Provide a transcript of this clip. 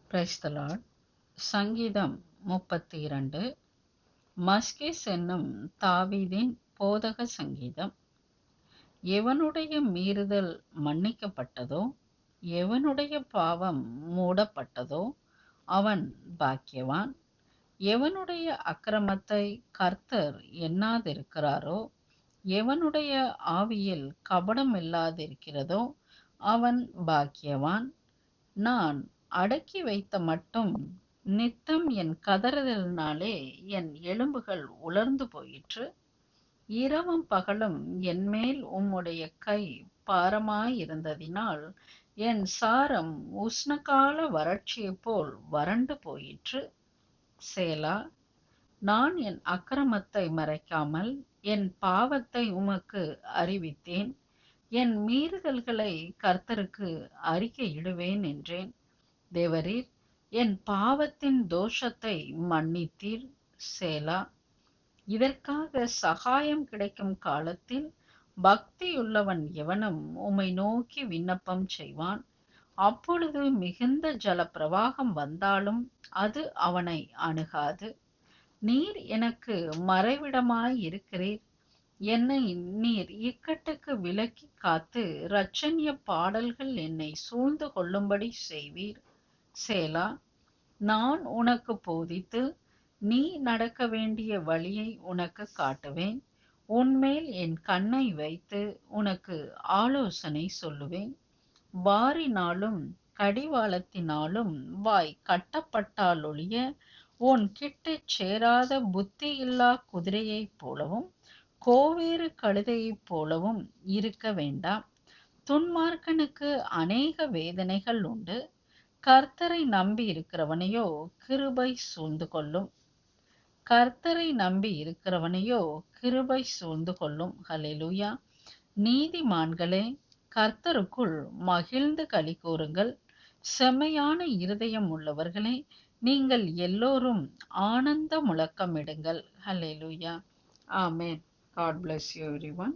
Praise the Lord. சங்கீதம் 32. மஸ்கிஸ் என்னும் தாவீதின் போதக சங்கீதம். எவனுடைய மீறுதல் மன்னிக்கப்பட்டதோ, எவனுடைய பாவம் மூடப்பட்டதோ அவன் பாக்கியவான். எவனுடைய அக்கிரமத்தை கர்த்தர் எண்ணாதிருக்கிறாரோ, எவனுடைய ஆவியில் கபடம் இல்லாதிருக்கிறதோ அவன் பாக்கியவான். நான் அடக்கி வைத்த மட்டும் நித்தம் என் கதறுதலினாலே என் எலும்புகள் உலர்ந்து போயிற்று. இரவும் பகலும் என்மேல் உம்முடைய கை பாரமாயிருந்ததினால் என் சாரம் உஷ்ணகால வறட்சியைப் போல் வறண்டு போயிற்று. சேலா. நான் என் அக்கிரமத்தை மறைக்காமல் என் பாவத்தை உமக்கு அறிவித்தேன். என் மீறுதல்களை கர்த்தருக்கு அறிக்கையிடுவேன் என்றேன். தேவரீர் என் பாவத்தின் தோஷத்தை மன்னித்தீர். சேலா. இதற்காக சகாயம் கிடைக்கும் காலத்தில் பக்தியுள்ளவன் எவனும் உம்மை நோக்கி விண்ணப்பம் செய்வான். அப்பொழுது மிகுந்த ஜல பிரவாகம் வந்தாலும் அது அவனை அணுகாது. நீர் எனக்கு மறைவிடமாய் இருக்கிறீர். என்னை நீர் இக்கட்டுக்கு விலக்கி காத்து இரட்சணிய பாடல்கள் என்னை சூழ்ந்து கொள்ளும்படி செய்வீர். சேலா. நான் உனக்கு போதித்து நீ நடக்க வேண்டிய வழியை உனக்கு காட்டுவேன். உன்மேல் என் கண்ணை வைத்து உனக்கு ஆலோசனை சொல்லுவேன். வாரினாலும் கடிவாளத்தினாலும் வாய் கட்டப்பட்டாலொழிய உன் கிட்டச் சேராத புத்தியில்லா குதிரையைப் போலவும் கோவேறு கழுதையைப் போலவும் இருக்க வேண்டாம். துன்மார்க்கனுக்கு அநேக வேதனைகள் உண்டு. கர்த்தரை நம்பி இருக்கிறவனையோ கிருபை சூழ்ந்து கொள்ளும். கர்த்தரை நம்பி இருக்கிறவனையோ கிருபை சூழ்ந்து கொள்ளும். ஹல்லேலூயா. நீதிமான்களே, கர்த்தருக்குள் மகிழ்ந்து களி கூறுங்கள். செம்மையான இருதயம் உள்ளவர்களே, நீங்கள் எல்லோரும் ஆனந்த முழக்கமிடுங்கள். ஹல்லேலூயா. ஆமென். God bless you everyone.